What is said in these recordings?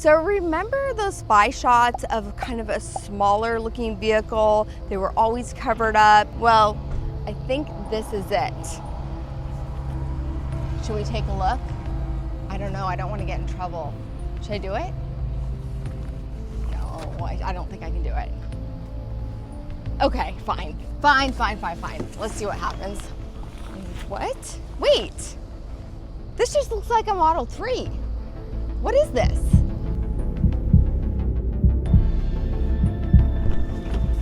So remember those spy shots of kind of a smaller looking vehicle? They were always covered up. Well, I think this is it. Should we take a look? I don't know, I don't want to get in trouble. Should I do it? No, I don't think I can do it. Okay, fine. Fine. Let's see what happens. What? Wait, this just looks like a Model 3. What is this?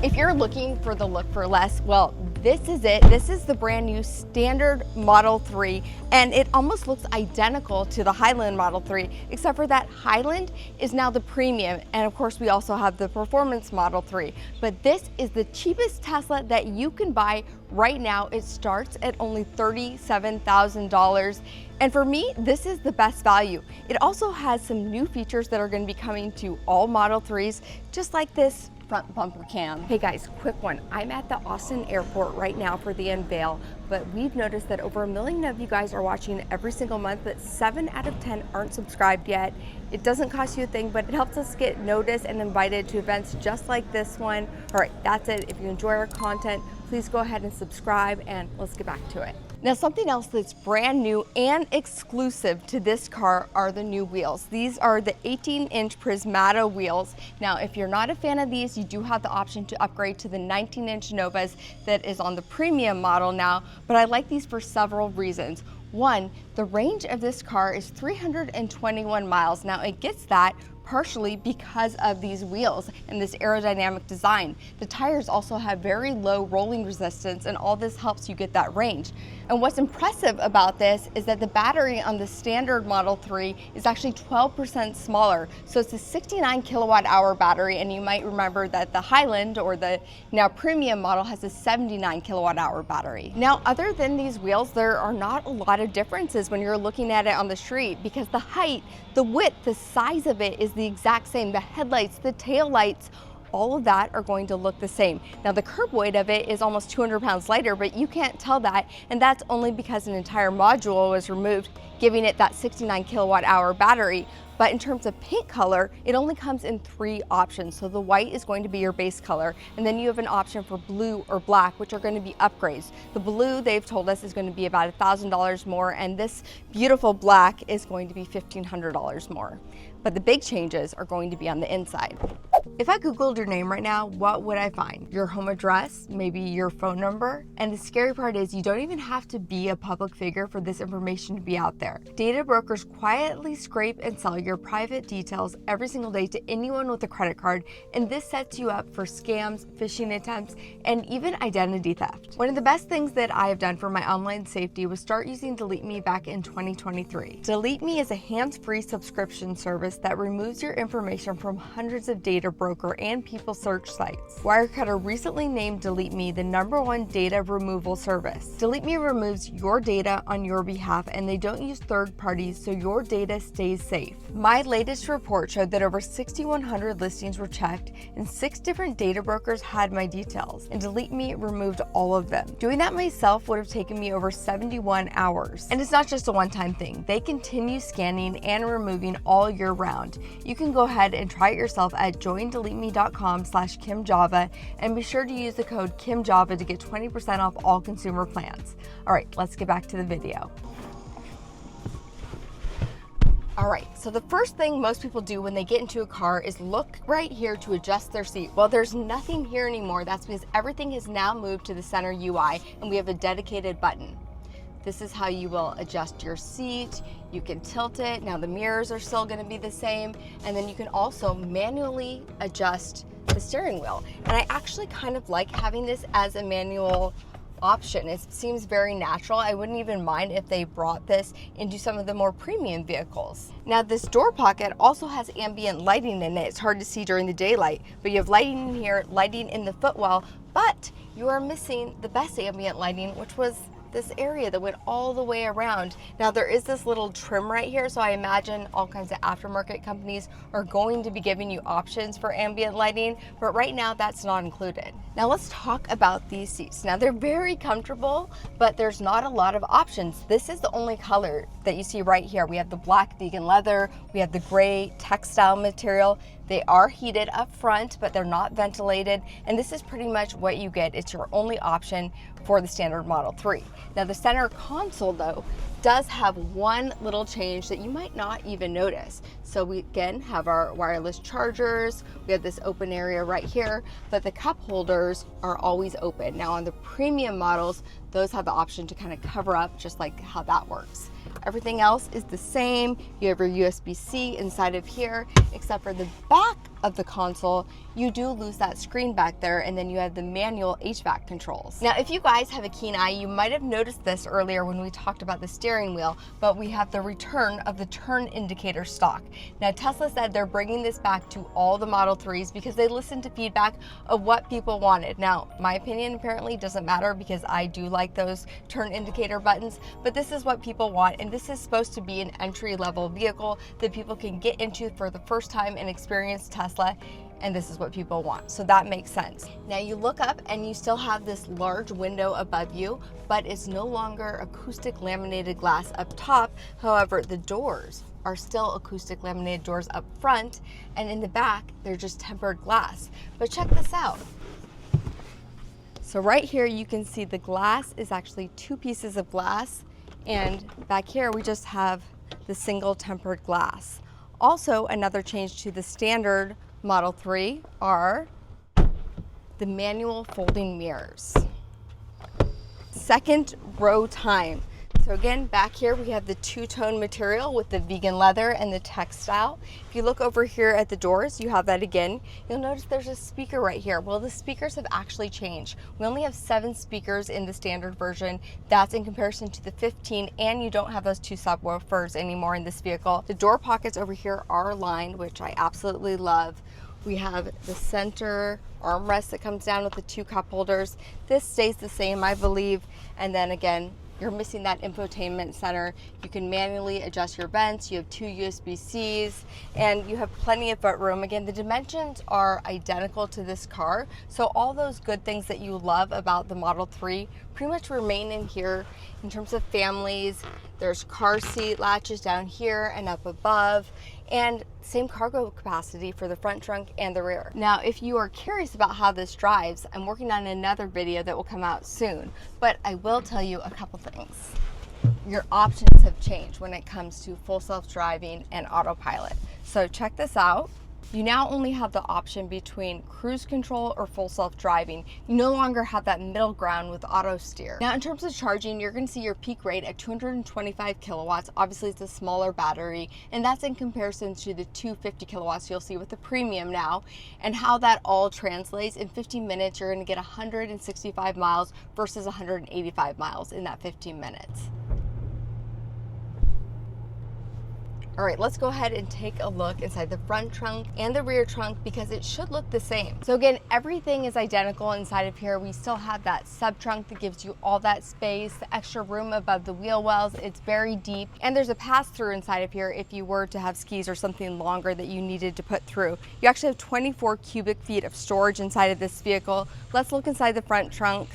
If you're looking for the look for less, well, this is it. This is the brand new standard Model 3, and it almost looks identical to the Highland Model 3, except for that Highland is now the premium, and of course we also have the performance Model 3. But this is the cheapest Tesla that you can buy right now. It starts at only $37,000. And for me, this is the best value. It also has some new features that are going to be coming to all Model 3s, just like this front bumper cam. Hey guys, quick one. I'm at the Austin airport right now for the unveil, but we've noticed that over 1 million of you guys are watching every single month, but 7 out of 10 aren't subscribed yet. It doesn't cost you a thing, but it helps us get noticed and invited to events just like this one. All right, that's it. If you enjoy our content, please go ahead and subscribe, and let's get back to it. Now, something else that's brand new and exclusive to this car are the new wheels. These are the 18-inch Prismata wheels. Now, if you're not a fan of these, you do have the option to upgrade to the 19-inch Novas that is on the premium model now, but I like these for several reasons. One, the range of this car is 321 miles. Now, it gets that partially because of these wheels and this aerodynamic design. The tires also have very low rolling resistance, and all this helps you get that range. And what's impressive about this is that the battery on the standard Model 3 is actually 12% smaller. So it's a 69 kilowatt hour battery, and you might remember that the Highland, or the now premium model, has a 79 kilowatt hour battery. Now, other than these wheels, there are not a lot of differences when you're looking at it on the street, because the height, the width, the size of it is the exact same. The headlights, the tail lights, all of that are going to look the same. Now, the curb weight of it is almost 200 pounds lighter, but you can't tell that, and that's only because an entire module was removed, giving it that 69 kilowatt hour battery. But in terms of paint color, it only comes in 3 options. So the white is going to be your base color, and then you have an option for blue or black, which are going to be upgrades. The blue, they've told us, is going to be about $1,000 more, and this beautiful black is going to be $1,500 more. But the big changes are going to be on the inside. If I Googled your name right now, what would I find? Your home address, maybe your phone number? And the scary part is you don't even have to be a public figure for this information to be out there. Data brokers quietly scrape and sell your private details every single day to anyone with a credit card, and this sets you up for scams, phishing attempts, and even identity theft. One of the best things that I have done for my online safety was start using Delete Me back in 2023. Delete Me is a hands-free subscription service that removes your information from hundreds of data broker and people search sites. Wirecutter recently named Delete Me the #1 data removal service. Delete Me removes your data on your behalf, and they don't use third parties, so your data stays safe. My latest report showed that over 6,100 listings were checked, and 6 different data brokers had my details, and Delete Me removed all of them. Doing that myself would have taken me over 71 hours. And it's not just a one-time thing. They continue scanning and removing all year round. You can go ahead and try it yourself at joindeleteme.com/KimJava, and be sure to use the code KimJava to get 20% off all consumer plans. All right, let's get back to the video. All right, so the first thing most people do when they get into a car is look right here to adjust their seat. Well, there's nothing here anymore. That's because everything has now moved to the center UI, and we have a dedicated button. This is how you will adjust your seat. You can tilt it. Now the mirrors are still gonna be the same. And then you can also manually adjust the steering wheel. And I actually kind of like having this as a manual option. It seems very natural. I wouldn't even mind if they brought this into some of the more premium vehicles. Now, this door pocket also has ambient lighting in it. It's hard to see during the daylight, but you have lighting in here, lighting in the footwell, but you are missing the best ambient lighting, which was this area that went all the way around. Now there is this little trim right here, so I imagine all kinds of aftermarket companies are going to be giving you options for ambient lighting, but right now that's not included. Now let's talk about these seats. Now they're very comfortable, but there's not a lot of options. This is the only color that you see right here. We have the black vegan leather, we have the gray textile material. They are heated up front, but they're not ventilated, and this is pretty much what you get. It's your only option for the standard Model 3. Now the center console though does have one little change that you might not even notice. So we again have our wireless chargers, we have this open area right here, but the cup holders are always open. Now on the premium models, those have the option to kind of cover up, just like how that works. Everything else is the same. You have your USB-C inside of here, except for the back of the console, you do lose that screen back there, and then you have the manual HVAC controls. Now, if you guys have a keen eye, you might have noticed this earlier when we talked about the steering wheel, but we have the return of the turn indicator stalk. Now, Tesla said they're bringing this back to all the Model 3s because they listened to feedback of what people wanted. Now, my opinion apparently doesn't matter because I do like those turn indicator buttons, but this is what people want, and this is supposed to be an entry-level vehicle that people can get into for the first time and experience Tesla, and this is what people want, so that makes sense. Now you look up and you still have this large window above you, but it's no longer acoustic laminated glass up top. However, the doors are still acoustic laminated doors up front, and in the back they're just tempered glass. But check this out. So right here you can see the glass is actually two pieces of glass, and back here we just have the single tempered glass. Also, another change to the standard Model 3 are the manual folding mirrors. Second row time. So again, back here we have the two-tone material with the vegan leather and the textile. If you look over here at the doors, you have that again. You'll notice there's a speaker right here. Well, the speakers have actually changed. We only have 7 speakers in the standard version. That's in comparison to the 15, and you don't have those 2 subwoofers anymore in this vehicle. The door pockets over here are aligned, which I absolutely love. We have the center armrest that comes down with the 2 cup holders. This stays the same, I believe. And then again, you're missing that infotainment center. You can manually adjust your vents. You have 2 USB-Cs, and you have plenty of footroom. Again, the dimensions are identical to this car, so all those good things that you love about the Model 3 pretty much remain in here. In terms of families, there's car seat latches down here and up above, and same cargo capacity for the front trunk and the rear. Now, if you are curious about how this drives, I'm working on another video that will come out soon, but I will tell you a couple things. Your options have changed when it comes to full self-driving and autopilot. So check this out. You now only have the option between cruise control or full self-driving. You no longer have that middle ground with auto steer. Now in terms of charging, you're going to see your peak rate at 225 kilowatts. Obviously it's a smaller battery, and that's in comparison to the 250 kilowatts you'll see with the premium now. And how that all translates, in 15 minutes you're going to get 165 miles versus 185 miles in that 15 minutes. All right, let's go ahead and take a look inside the front trunk and the rear trunk because it should look the same. So again, everything is identical inside of here. We still have that sub trunk that gives you all that space, the extra room above the wheel wells. It's very deep, and there's a pass-through inside of here if you were to have skis or something longer that you needed to put through. You actually have 24 cubic feet of storage inside of this vehicle. Let's look inside the front trunk.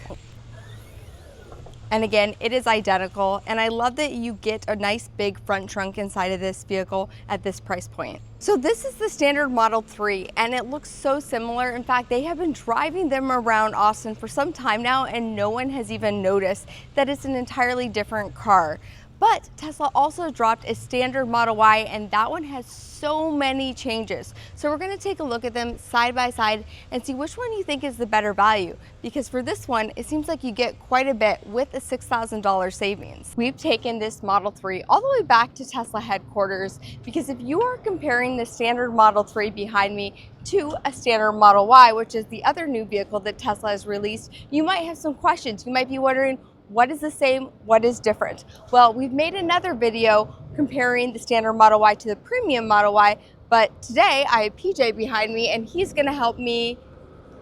And again, it is identical, and I love that you get a nice big front trunk inside of this vehicle at this price point. So this is the standard Model 3, and it looks so similar. In fact, they have been driving them around Austin for some time now, and no one has even noticed that it's an entirely different car. But Tesla also dropped a standard Model Y, and that one has so many changes. So we're going to take a look at them side by side and see which one you think is the better value. Because for this one, it seems like you get quite a bit with a $6,000 savings. We've taken this Model 3 all the way back to Tesla headquarters because if you are comparing the standard Model 3 behind me to a standard Model Y, which is the other new vehicle that Tesla has released, you might have some questions. You might be wondering, what is the same? What is different? Well, we've made another video comparing the standard Model Y to the premium Model Y, but today I have PJ behind me and he's gonna help me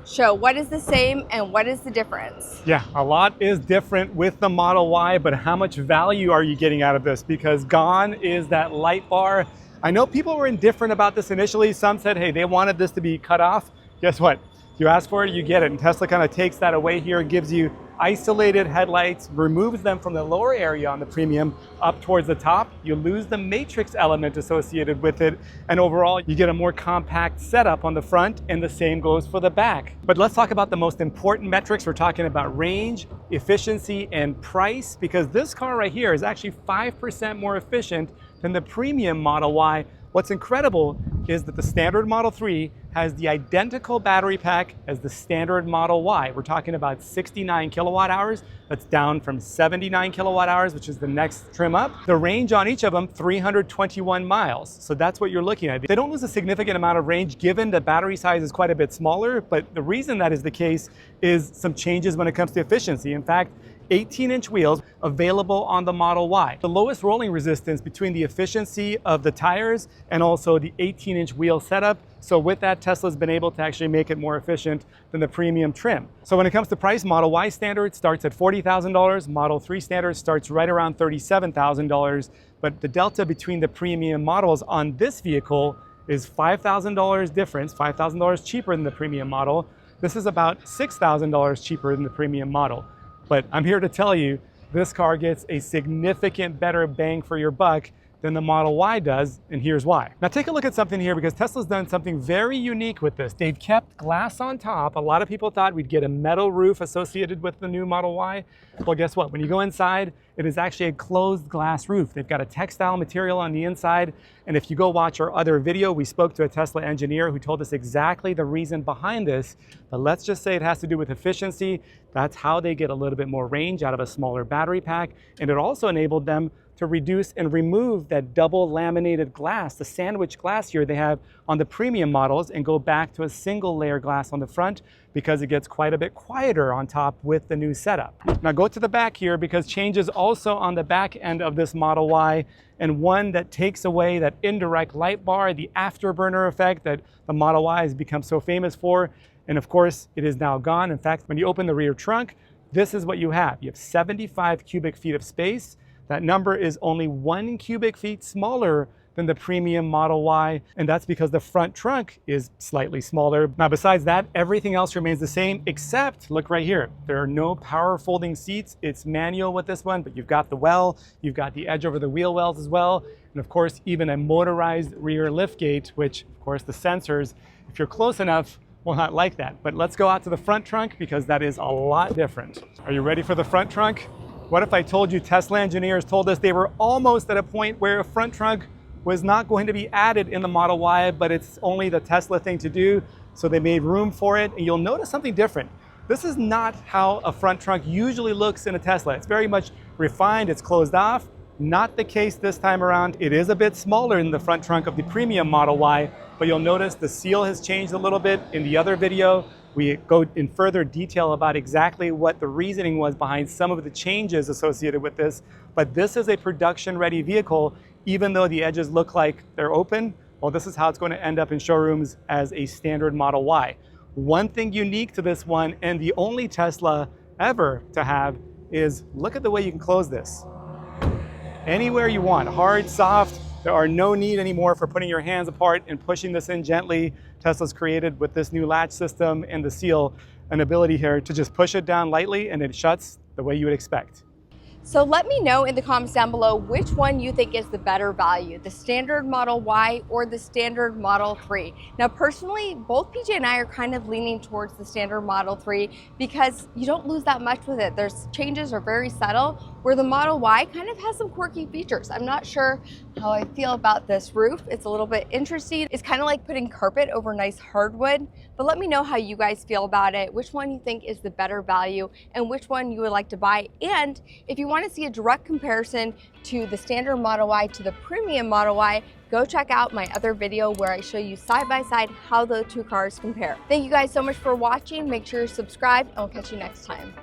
show what is the same and what is the difference. Yeah, a lot is different with the Model Y, but how much value are you getting out of this? Because gone is that light bar. I know people were indifferent about this initially. Some said, hey, they wanted this to be cut off. Guess what? You ask for it, you get it. And Tesla kind of takes that away here, gives you isolated headlights, removes them from the lower area on the Premium up towards the top. You lose the matrix element associated with it. And overall, you get a more compact setup on the front, and the same goes for the back. But let's talk about the most important metrics. We're talking about range, efficiency, and price, because this car right here is actually 5% more efficient than the Premium Model Y. What's incredible is that the standard Model 3 has the identical battery pack as the standard Model Y. We're talking about 69 kilowatt hours. That's down from 79 kilowatt hours, which is the next trim up. The range on each of them, 321 miles. So that's what you're looking at. They don't lose a significant amount of range given the battery size is quite a bit smaller, but the reason that is the case is some changes when it comes to efficiency. In fact, 18-inch wheels available on the Model Y. The lowest rolling resistance between the efficiency of the tires and also the 18-inch wheel setup. So with that, Tesla's been able to actually make it more efficient than the Premium trim. So when it comes to price, Model Y standard starts at $40,000. Model 3 standard starts right around $37,000. But the delta between the Premium models on this vehicle is $5,000 difference, $5,000 cheaper than the Premium model. This is about $6,000 cheaper than the Premium model. But I'm here to tell you, this car gets a significant better bang for your buck than the Model Y does, and here's why. Now take a look at something here, because Tesla's done something very unique with this. They've kept glass on top. A lot of people thought we'd get a metal roof associated with the new Model Y. Well, guess what? When you go inside, it is actually a closed glass roof. They've got a textile material on the inside, and if you go watch our other video, we spoke to a Tesla engineer who told us exactly the reason behind this. But let's just say it has to do with efficiency. That's how they get a little bit more range out of a smaller battery pack, and it also enabled them to reduce and remove that double laminated glass, the sandwich glass here they have on the Premium models, and go back to a single layer glass on the front, because it gets quite a bit quieter on top with the new setup. Now go to the back here, because changes also on the back end of this Model Y, and one that takes away that indirect light bar, the afterburner effect that the Model Y has become so famous for. And of course, it is now gone. In fact, when you open the rear trunk, this is what you have. You have 75 cubic feet of space. That number is only 1 cubic feet smaller than the Premium Model Y, and that's because the front trunk is slightly smaller. Now, besides that, everything else remains the same, except, look right here, there are no power folding seats. It's manual with this one, but you've got the well, you've got the edge over the wheel wells as well, and of course, even a motorized rear liftgate, which, of course, the sensors, if you're close enough, will not like that. But let's go out to the front trunk, because that is a lot different. Are you ready for the front trunk? What if I told you Tesla engineers told us they were almost at a point where a front trunk was not going to be added in the Model Y, but it's only the Tesla thing to do, so they made room for it, and you'll notice something different. This is not how a front trunk usually looks in a Tesla. It's very much refined, it's closed off. Not the case this time around. It is a bit smaller in the front trunk of the Premium Model Y, but you'll notice the seal has changed a little bit. In the other video, we go in further detail about exactly what the reasoning was behind some of the changes associated with this. But this is a production-ready vehicle, even though the edges look like they're open. Well, this is how it's going to end up in showrooms as a standard Model Y. One thing unique to this one, and the only Tesla ever to have, is look at the way you can close this. Anywhere you want, hard, soft. There are no need anymore for putting your hands apart and pushing this in gently. Tesla's created with this new latch system and the seal an ability here to just push it down lightly and it shuts the way you would expect. So let me know in the comments down below which one you think is the better value, the standard Model Y or the standard Model 3. Now personally, both PJ and I are kind of leaning towards the standard Model 3 because you don't lose that much with it. There's changes are very subtle, where the Model Y kind of has some quirky features. I'm not sure how I feel about this roof. It's a little bit interesting. It's kind of like putting carpet over nice hardwood, but let me know how you guys feel about it, which one you think is the better value and which one you would like to buy. And if you want to see a direct comparison to the standard Model Y to the Premium Model Y, go check out my other video where I show you side by side how the two cars compare. Thank you guys so much for watching. Make sure you're subscribed and I'll catch you next time.